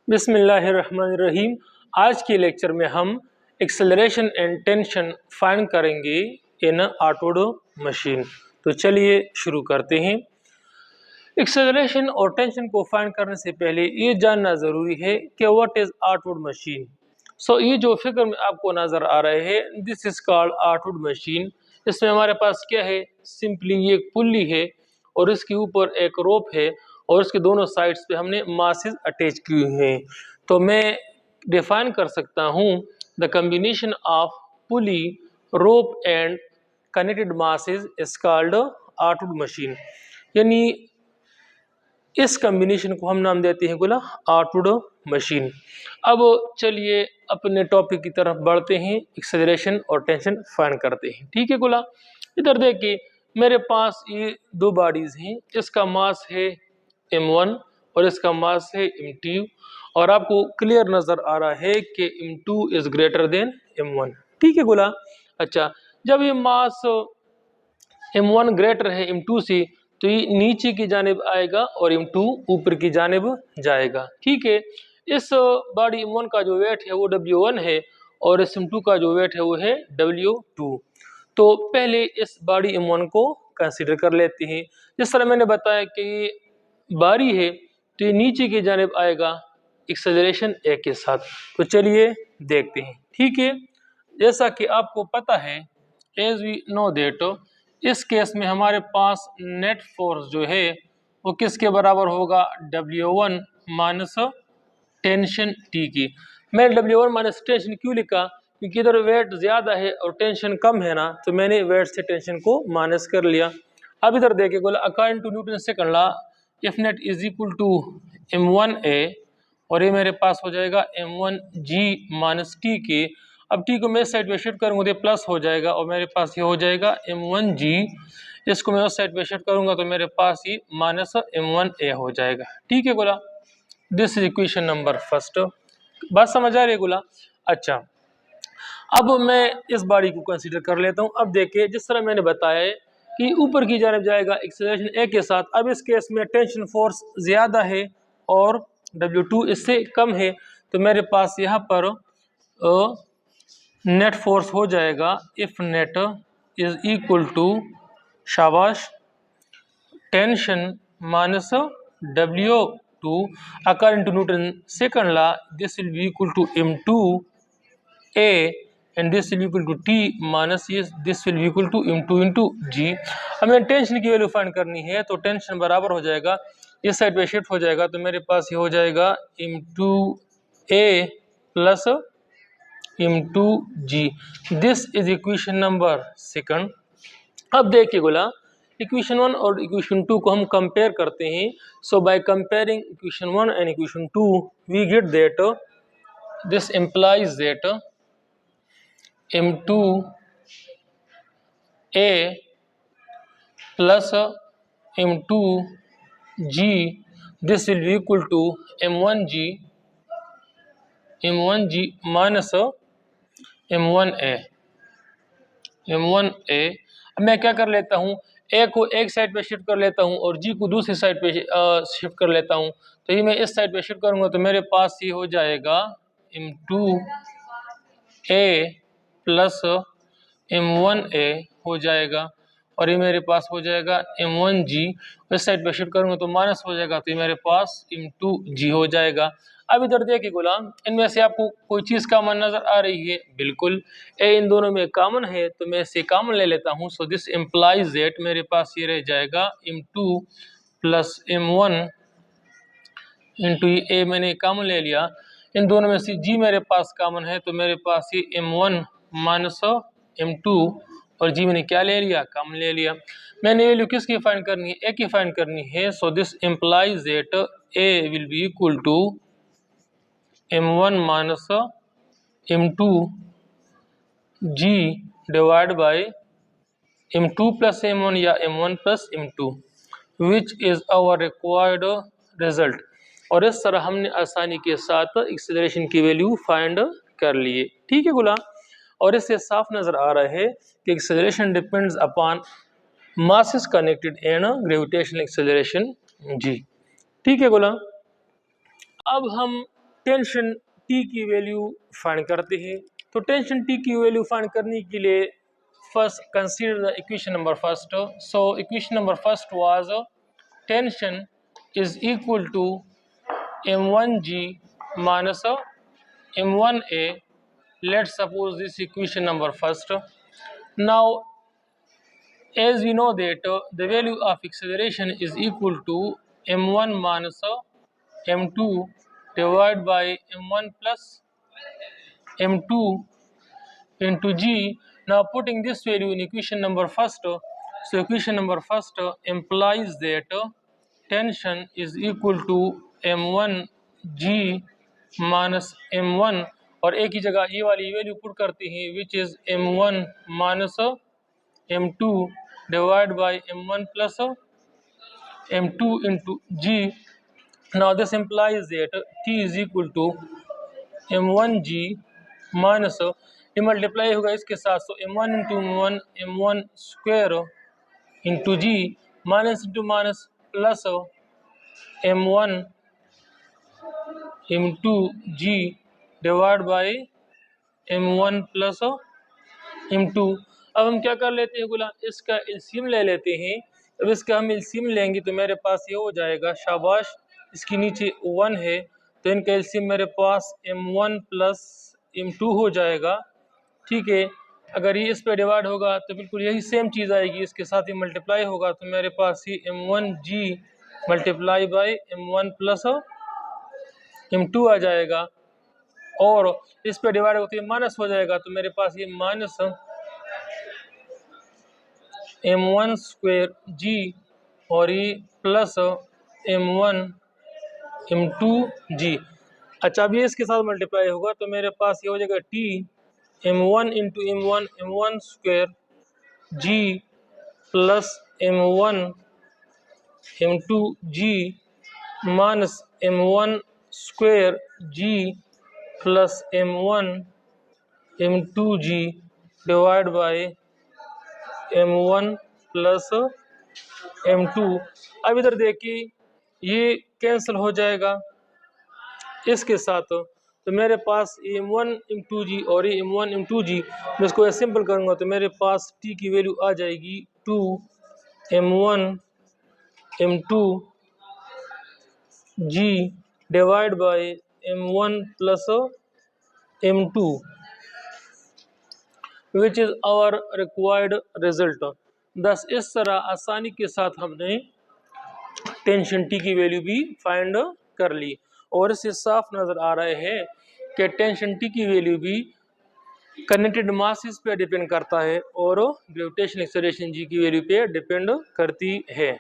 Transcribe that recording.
बिस्मिल्लाहिर्रहमानिर्रहीम। आज के लेक्चर में हम एक्सेलरेशन एंड टेंशन फाइंड करेंगे इन ऑटो मशीन। तो चलिए शुरू करते हैं। एक्सेलरेशन और टेंशन को फाइंड करने से पहले ये जानना ज़रूरी है कि व्हाट इज़ ऑटो मशीन। सो ये जो फिगर में आपको नज़र आ रहे हैं, this is called auto machine. इसमें हमारे पास क्या है, सिंपली ये एक पुल्ली है और इसके ऊपर एक रोप है और इसके दोनों साइड्स पे हमने मासेस अटैच किए हुए हैं। तो मैं डिफाइन कर सकता हूँ the combination of pulley, rope and connected masses is called auto machine. यानी इस कॉम्बिनेशन को हम नाम देते हैं गुला ऑटो मशीन। अब चलिए अपने टॉपिक की तरफ बढ़ते हैं, एक्सेलरेशन और टेंशन फाइंड करते हैं। ठीक है गुला, इधर देखिए मेरे पास ये दो बॉडीज हैं, इसका मास है m1 और इसका मास है m2 और आपको क्लियर नजर आ रहा है कि m2 is greater than m1। ठीक है गुला। अच्छा, जब ये मास m1 ग्रेटर है m2 से तो ये नीचे की जानिब आएगा और m2 ऊपर की जानिब जाएगा। ठीक है, इस बॉडी m1 का जो वेट है वो w1 है और इस m2 का जो वेट है वो है w2। तो पहले इस बॉडी m1 को कंसीडर कर लेते हैं। जिस तरह मैंने बताया कि ये बारी है तो ये नीचे की जानिब आएगा एक्सेलरेशन a के साथ। तो चलिए देखते हैं। ठीक है, जैसा कि आपको पता है, एज वी नो दैट, इस केस में हमारे पास नेट फोर्स जो है वो किसके बराबर होगा, W1 माइनस टेंशन T की। मैंने W1 माइनस टेंशन क्यों लिखा, क्योंकि इधर वेट ज़्यादा है और टेंशन कम है ना, तो मैंने वेट से टेंशन को माइनस कर लिया। अब इधर देखिए बोला according to Newton second law if net is equal to m1a और ये मेरे पास हो जाएगा m1g माइनस टी के। अब टी को मैं इस साइड पे शिफ्ट करूंगा तो प्लस हो जाएगा और मेरे पास ये हो जाएगा m1g। इसको मैं उस साइड पे शिफ्ट करूंगा तो मेरे पास ये माइनस m1a हो जाएगा। ठीक है गुला, this is equation number first. बात समझ आ रही है गुला। अच्छा, अब मैं इस बॉडी को कंसीडर कर लेता हूँ। अब देखिए जिस तरह मैंने बताया है कि ऊपर की जानिब जाएगा एक्सेलरेशन a के साथ। अब इस केस में टेंशन फोर्स ज़्यादा है और W2 इससे कम है, तो मेरे पास यहाँ पर नेट फोर्स हो जाएगा if net is equal to शाबाश tension minus W2 according to Newton second law this will be equal to m2a and this will be equal to T minus this will be equal to m2 into g। हमें tension की value find करनी है, तो tension बराबर हो जाएगा, इस side पे शिफ्ट हो जाएगा तो मेरे पास ये हो जाएगा m2a plus m2g। This is equation number second. अब देखिए बोला इक्वेशन 1 और इक्वेशन 2 को हम कंपेयर करते हैं। So by comparing equation 1 and equation 2 we get that this implies that m2a plus m2g this will be equal to m1g minus m1a। अब मैं क्या कर लेता हूँ, a को एक साइड पे शिफ्ट कर लेता हूँ और g को दूसरी साइड पे शिफ्ट कर लेता हूँ। तो ये मैं इस साइड पे शिफ्ट करूँगा तो मेरे पास ये हो जाएगा m2a प्लस m1a हो जाएगा और ये मेरे पास हो जाएगा m1g। इस साइड पे शिफ्ट करूँगा तो माइनस हो जाएगा, तो ये मेरे पास m2g हो जाएगा। अब इधर देखिए गुलाम, इनमें से आपको कोई चीज़ कॉमन नज़र आ रही है, बिल्कुल ए इन दोनों में कॉमन है, तो मैं इसे कॉमन ले लेता हूँ। सो दिस इम्प्लाइज दैट मेरे पास ये रह जाएगा m2 प्लस m1 इंटू ए मैंने कॉमन ले लिया। इन दोनों में से g मेरे पास कॉमन है, तो मेरे पास ये m1 माइनस m2 और g मैंने क्या ले लिया, कॉमन ले लिया। मैंने वैल्यू किसकी फाइंड करनी है, a की फाइंड करनी है। So this implies that a will be equal to m1 minus m2 g divide by m2 plus m1 या m1 plus m2 which is our required result. और इस तरह हमने आसानी के साथ एक्सेलरेशन की वैल्यू फाइंड कर लिए। ठीक है गुलाम, और इससे साफ नजर आ रहा है कि acceleration depends upon masses connected in gravitational acceleration G. ठीक है गुलाम, अब हम टेंशन टी की वैल्यू फाइंड करते हैं। तो टेंशन टी की वैल्यू फाइंड करने के लिए first consider the equation number first. So equation number first was tension is equal to m1g minus m1a. Let's suppose this equation number first. Now as we know that the value of acceleration is equal to m1 minus m2 divided by m1 plus m2 into g. Now putting this value in equation number first, so equation number first implies that tension is equal to m1 g minus m1, और एक ही जगह ये वाली value put करते हैं which is m1 minus m2 divided by m1 plus m2 into g. Now this implies that t is equal to m1g minus ये multiply होगा इसके साथ, तो m1 into m1 square into g minus into minus plus m1 m2 g divide by m1 plus m2। अब हम क्या कर लेते हैं गुलाम, इसका एलसीएम ले लेते हैं। अब इसका हम एलसीएम लेंगे तो मेरे पास ये हो जाएगा, शाबाश, इसके नीचे 1 है तो इनका एलसीएम मेरे पास m1 प्लस m2 हो जाएगा। ठीक है, अगर ये इस पे डिवाइड होगा तो बिल्कुल यही सेम चीज़ आएगी, इसके साथ ही मल्टीप्लाई होगा तो मेरे पास ही m1g multiply by m1 plus m2 आ जाएगा, और इस पे डिवाइड होते ही माइनस हो जाएगा तो मेरे पास ये माइनस m1 स्क्वायर g और ये प्लस m1 m2 g। अच्छा, अब ये इसके साथ मल्टीप्लाई होगा तो मेरे पास ये हो जाएगा t m1 into m1 square g plus m1 m2 g minus m1 square g plus m1 m2 g divide by m1 plus m2। अब इधर देखिए ये कैंसिल हो जाएगा इसके साथ, तो मेरे पास m1 m2g और ये m1 m2g, मैं इसको सिंपल करूँगा तो मेरे पास t की वैल्यू आ जाएगी 2 m1 m2 g divide by m1 plus m2 which is our required result. दस इस तरह आसानी के साथ हमने टेंशन टी की वैल्यू भी फाइंड कर ली, और इससे साफ नज़र आ रहा है कि टेंशन टी की वैल्यू भी कनेक्टेड मासेस पे डिपेंड करता है और ग्रेविटेशनल एक्सेलरेशन जी की वैल्यू पे डिपेंड करती है।